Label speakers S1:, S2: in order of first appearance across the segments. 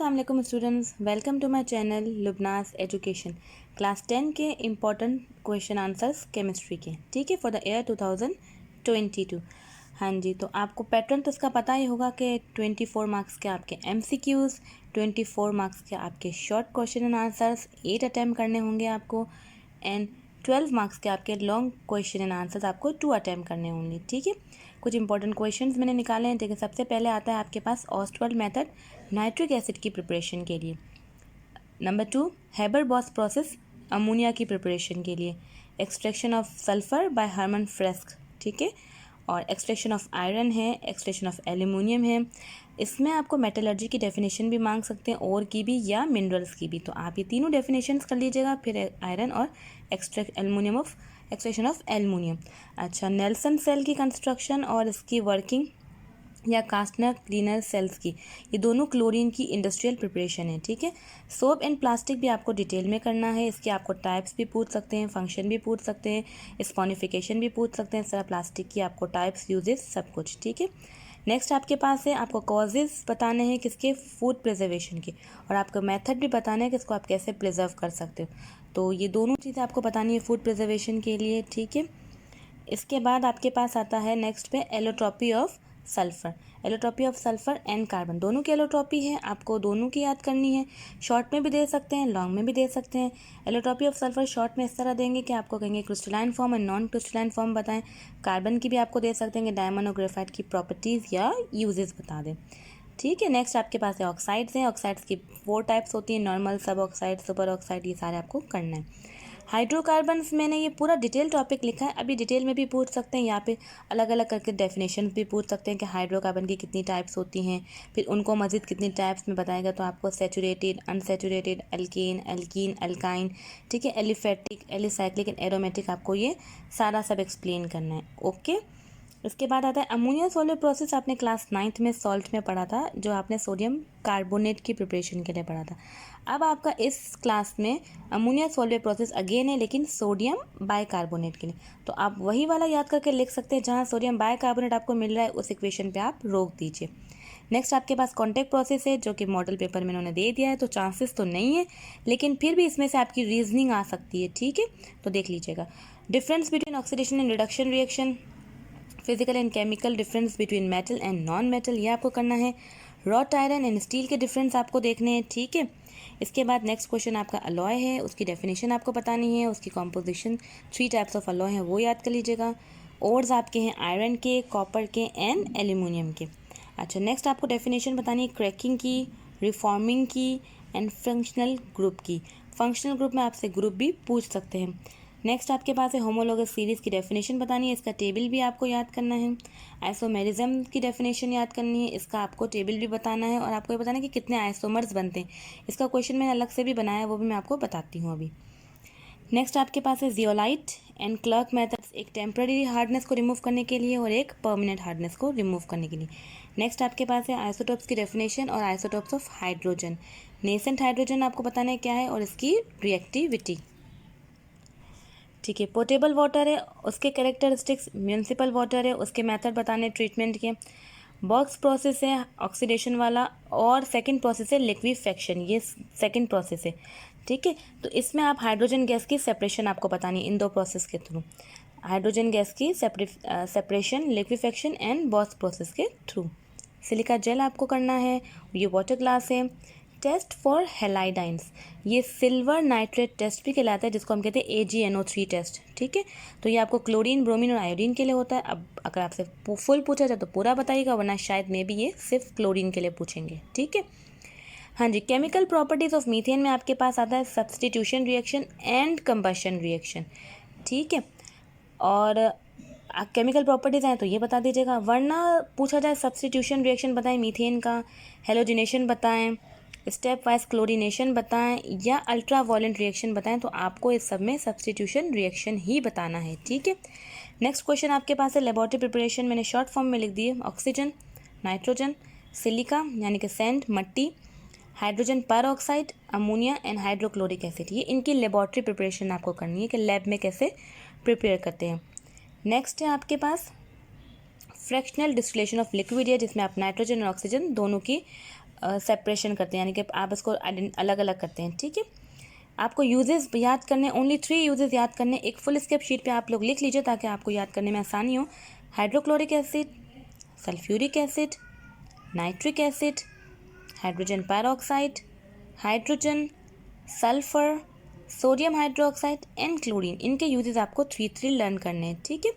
S1: अस्सलाम वालेकुम students, welcome to my channel Lubna's education. Class 10 के इम्पोर्टेंट क्वेश्चन आंसर्स केमिस्ट्री के, ठीक है, फॉर द ईयर 2022। हाँ जी, तो आपको पैटर्न तो इसका पता ही होगा कि 24 मार्क्स के आपके MCQs, 24 मार्क्स के आपके short question and answers 8 attempt करने होंगे आपको, एंड 12 मार्क्स के आपके लॉन्ग क्वेश्चन एंड आंसर्स आपको 2 अटैम्प्ट करने होंगे, ठीक है। कुछ इंपॉर्टेंट क्वेश्चंस मैंने निकाले हैं। देखिए, सबसे पहले आता है आपके पास ऑस्टवर्ल्ड मेथड नाइट्रिक एसिड की प्रिपरेशन के लिए। नंबर 2 हेबर-बॉस प्रोसेस अमोनिया की प्रिपरेशन के लिए। Extraction of sulphur by Herman Frasch, ठीक है। और एक्सट्रैक्शन ऑफ आयरन है, एक्सट्रैक्शन ऑफ एल्यूमिनियम है। इसमें आपको मेटलर्जी की डेफिनेशन भी मांग सकते हैं, और की भी या मिनरल्स की भी, तो आप ये तीनों डेफिनेशंस कर लीजिएगा। फिर आयरन और एक्सट्रैक्शन ऑफ एल्यूमिनियम। अच्छा, नेल्सन सेल की कंस्ट्रक्शन और इसकी वर्किंग या कास्टनर क्लीनर सेल्स की, ये दोनों क्लोरीन की इंडस्ट्रियल प्रिपरेशन है, ठीक है। सोप एंड प्लास्टिक भी आपको डिटेल में करना है। इसके आपको टाइप्स भी पूछ सकते हैं, फंक्शन भी पूछ सकते हैं, स्पॉनिफिकेशन भी पूछ सकते हैं। इस तरह प्लास्टिक की आपको टाइप्स, यूजेस, सब कुछ, ठीक है। नेक्स्ट आपके पास है, आपको कॉजेज़ बताने हैं किसके, फूड प्रिजर्वेशन के, और आपका मेथड भी बताना है कि इसको आप कैसे प्रिजर्व कर सकते हो। तो ये दोनों चीज़ें आपको बतानी है फूड प्रिजर्वेशन के लिए, ठीक है। इसके बाद आपके पास आता है नेक्स्ट पे allotropy of sulphur. Allotropy of sulphur and carbon, दोनों की एलोट्रॉपी है, आपको दोनों की याद करनी है। शॉर्ट में भी दे सकते हैं, लॉन्ग में भी दे सकते हैं। एलोट्रॉपी ऑफ सल्फ़र शॉर्ट में इस तरह देंगे कि आपको कहेंगे क्रिस्टलाइन फॉर्म और नॉन क्रिस्टलाइन फॉर्म बताएं। कार्बन की भी आपको दे सकते हैं कि डायमंड और ग्रेफाइट की प्रॉपर्टीज़ या यूजेस बता दें, ठीक है। नेक्स्ट आपके पास है ऑक्साइड्स हैं। ऑक्साइड्स की 4 टाइप्स होती हैं, नॉर्मल, सब ऑक्साइड, सुपर ऑक्साइड, ये सारे आपको करना है। हाइड्रोकार्बन्स, मैंने ये पूरा डिटेल टॉपिक लिखा है, अभी डिटेल में भी पूछ सकते हैं, यहाँ पे अलग अलग करके डेफिनेशन भी पूछ सकते हैं कि हाइड्रोकार्बन की कितनी टाइप्स होती हैं, फिर उनको मज़ीद कितनी टाइप्स में बताएगा। तो आपको saturated, unsaturated, alkane, alkene, alkyne, ठीक है, एलिफेटिक, एलिसाइक्लिक एंड एरोमेटिक, आपको ये सारा सब एक्सप्लेन करना है, ओके। इसके बाद आता है अमोनिया सॉल्वेट प्रोसेस। आपने क्लास 9th में सॉल्ट में पढ़ा था, जो आपने सोडियम कार्बोनेट की प्रिपरेशन के लिए पढ़ा था। अब आपका इस क्लास में अमोनिया सॉल्वेट प्रोसेस अगेन है, लेकिन सोडियम बाइकार्बोनेट के लिए। तो आप वही वाला याद करके लिख सकते हैं, जहाँ सोडियम बाइकार्बोनेट आपको मिल रहा है उस इक्वेशन पे आप रोक दीजिए। नेक्स्ट आपके पास कॉन्टैक्ट प्रोसेस है, जो कि मॉडल पेपर में उन्होंने दे दिया है, तो चांसेस तो नहीं है, लेकिन फिर भी इसमें से आपकी रीजनिंग आ सकती है, ठीक है, तो देख लीजिएगा। Difference between oxidation and reduction reaction, physical and chemical difference between metal and non metal, ये आपको करना है। रॉट आयरन एंड स्टील के डिफरेंस आपको देखने हैं, ठीक है। इसके बाद नेक्स्ट क्वेश्चन आपका अलॉय है, उसकी डेफिनेशन आपको बतानी है, उसकी कॉम्पोजिशन, 3 टाइप्स ऑफ अलॉय है, वो याद कर लीजिएगा। ओर्स आपके हैं आयरन के, कॉपर के एंड एल्यूमिनियम के। अच्छा, नेक्स्ट आपको डेफिनेशन बतानी है क्रैकिंग की, रिफॉर्मिंग की एंड फंक्शनल ग्रुप की। फंक्शनल ग्रुप में आपसे ग्रुप भी पूछ सकते हैं। नेक्स्ट आपके पास है होमोलोगस सीरीज़ की डेफिनेशन बतानी है, इसका टेबल भी आपको याद करना है। आइसोमेरिज्म की डेफिनेशन याद करनी है, इसका आपको टेबल भी बताना है, और आपको ये बताना है कि कितने आइसोमर्स बनते हैं। इसका क्वेश्चन मैंने अलग से भी बनाया है, वो भी मैं आपको बताती हूँ अभी। नेक्स्ट आपके पास है जियोलाइट एंड क्लर्क मेथड्स, एक टेम्पररी हार्डनेस को रिमूव करने के लिए और एक परमानेंट हार्डनेस को रिमूव करने के लिए। नेक्स्ट आपके पास है आइसोटोप्स की डेफिनेशन और isotopes of hydrogen. Nascent hydrogen आपको बताना है क्या है और इसकी रिएक्टिविटी, ठीक है। पोर्टेबल वाटर है, उसके कैरेक्टरिस्टिक्स, म्यूनिसिपल वाटर है, उसके मेथड बताने ट्रीटमेंट के। बॉक्स प्रोसेस है ऑक्सीडेशन वाला, और सेकंड प्रोसेस है लिक्विफेक्शन, ये सेकंड प्रोसेस है, ठीक है। तो इसमें आप हाइड्रोजन गैस की सेपरेशन आपको बतानी है इन 2 प्रोसेस के थ्रू, हाइड्रोजन गैस की separation, liquefaction and box process के थ्रू। सिलिका जेल आपको करना है, ये वाटर ग्लास है। टेस्ट फॉर हेलाइडाइंस, ये सिल्वर नाइट्रेट टेस्ट भी कहलाता है, जिसको हम कहते हैं AgNO3 टेस्ट, ठीक है। तो ये आपको क्लोरीन, ब्रोमीन और आयोडीन के लिए होता है। अब अगर आपसे फुल पूछा जाए तो पूरा बताइएगा, वरना शायद में भी ये सिर्फ क्लोरीन के लिए पूछेंगे, ठीक है। हाँ जी, केमिकल प्रॉपर्टीज़ ऑफ मीथेन में आपके पास आता है substitution reaction and combustion reaction, ठीक है। और केमिकल प्रॉपर्टीज़ आए तो ये बता दीजिएगा, वरना पूछा जाए सब्सटीट्यूशन रिएक्शन बताएं मीथेन का, हेलोजिनेशन बताएं, स्टेप वाइज क्लोरीनेशन बताएं, या अल्ट्रा वायलेंट रिएक्शन बताएं, तो आपको इस सब में सब्सटीट्यूशन रिएक्शन ही बताना है, ठीक है। नेक्स्ट क्वेश्चन आपके पास है लेबोरेटरी प्रिपरेशन, मैंने शॉर्ट फॉर्म में लिख दी है। ऑक्सीजन, नाइट्रोजन, सिलिका यानी कि सैंड, मट्टी, हाइड्रोजन पर oxide, ammonia and hydrochloric acid, ये इनकी लेबोरेटरी प्रिपरेशन आपको करनी है कि लैब में कैसे प्रिपेयर करते हैं। नेक्स्ट है आपके पास फ्रैक्शनल डिस्टिलेशन ऑफ लिक्विड है, जिसमें आप नाइट्रोजन और ऑक्सीजन दोनों की सेपरेशन करते हैं, यानी कि आप इसको अलग अलग करते हैं, ठीक है। आपको यूजेस याद करने, ओनली 3 यूजेस याद करने, एक फुल स्केप शीट पे आप लोग लिख लीजिए ताकि आपको याद करने में आसानी हो। Hydrochloric acid, sulphuric acid, nitric acid, hydrogen peroxide, hydrogen, sulphur, sodium hydroxide and chlorine, इनके यूजेस आपको 3 लर्न करने हैं, ठीक है।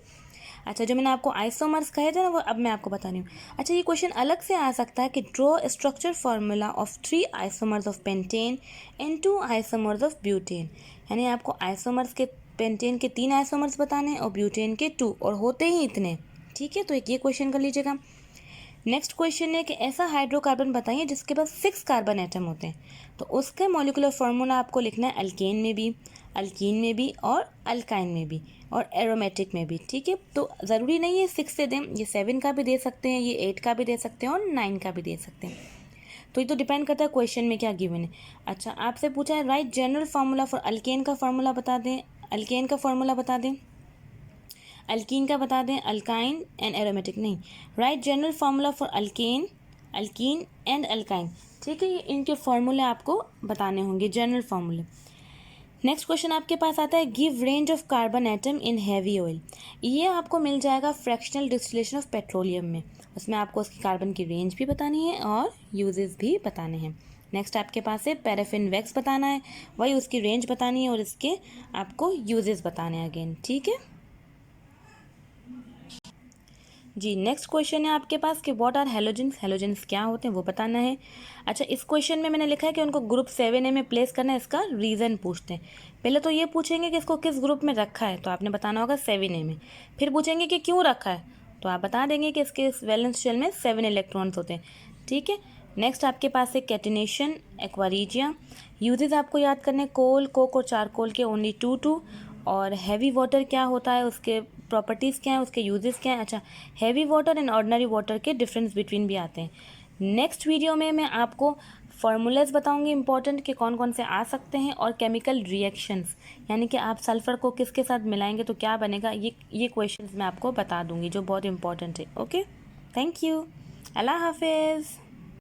S1: अच्छा, जो मैंने आपको आइसोमर्स कहे थे ना, वो अब मैं आपको बता रही हूँ। अच्छा, ये क्वेश्चन अलग से आ सकता है कि draw structure formula of 3 isomers of pentane and 2 isomers of butane, यानी आपको आइसोमर्स के, पेंटेन के 3 आइसोमर्स बताने और ब्यूटेन के 2, और होते ही इतने, ठीक है। तो एक ये क्वेश्चन कर लीजिएगा। नेक्स्ट क्वेश्चन है कि ऐसा हाइड्रोकार्बन बताइए जिसके पास 6 कार्बन एटम होते हैं, तो उसके मॉलिक्यूलर फार्मूला आपको लिखना है अल्केन में भी, अल्कीन में भी और अल्काइन में भी और एरोमेटिक में भी, ठीक है। तो ज़रूरी नहीं है 6 से दें, ये 7 का भी दे सकते हैं, ये 8 का भी दे सकते हैं और 9 का भी दे सकते हैं। तो ये तो डिपेंड करता है क्वेश्चन में क्या गिवन है। अच्छा, आपसे पूछा है right general formula for alkane का फार्मूला बता दें, अल्केन का फार्मूला बता दें, अल्कीन का बता दें, अल्काइन एंड एरोमेटिक नहीं, right general formula for alkane, alkyne and alkyne, ठीक है। ये इनके फार्मूले आपको बताने होंगे, जनरल फार्मूले। नेक्स्ट क्वेश्चन आपके पास आता है give range of carbon atom in heavy oil, ये आपको मिल जाएगा फ्रैक्शनल डिस्टिलेशन ऑफ पेट्रोलियम में, उसमें आपको उसकी कार्बन की रेंज भी बतानी है और यूजेस भी बताने हैं। नेक्स्ट आपके पास है पैराफिन वैक्स बताना है, वही उसकी रेंज बतानी है और इसके आपको यूजेस बताने हैं अगेन, ठीक है जी। नेक्स्ट क्वेश्चन है आपके पास कि व्हाट आर हेलोजेंस, हेलोजेंस क्या होते हैं वो बताना है। अच्छा, इस क्वेश्चन में मैंने लिखा है कि उनको ग्रुप 7A में प्लेस करना है, इसका रीज़न पूछते हैं। पहले तो ये पूछेंगे कि इसको किस ग्रुप में रखा है, तो आपने बताना होगा 7A में। फिर पूछेंगे कि क्यों रखा है, तो आप बता देंगे कि इसके वैलेंस शेल में 7 इलेक्ट्रॉन्स होते हैं, ठीक है। नेक्स्ट आपके पास है कैटिनेशन, एक्वारिजिया, यूजेस आपको याद करने, कोल, कोक और चारकोल के ओनली 2 और हैवी वाटर क्या होता है, उसके प्रॉपर्टीज़ क्या हैं, उसके यूजेस क्या हैं। अच्छा, heavy water and ordinary water के डिफरेंस बिटवीन भी आते हैं। नेक्स्ट वीडियो में मैं आपको फार्मूलाज बताऊंगी इंपॉर्टेंट कि कौन कौन से आ सकते हैं, और केमिकल रिएक्शंस, यानी कि आप सल्फ़र को किसके साथ मिलाएंगे तो क्या बनेगा, ये क्वेश्चंस मैं आपको बता दूंगी जो बहुत इंपॉर्टेंट है। ओके, थैंक यू, अल्लाह हाफिज़।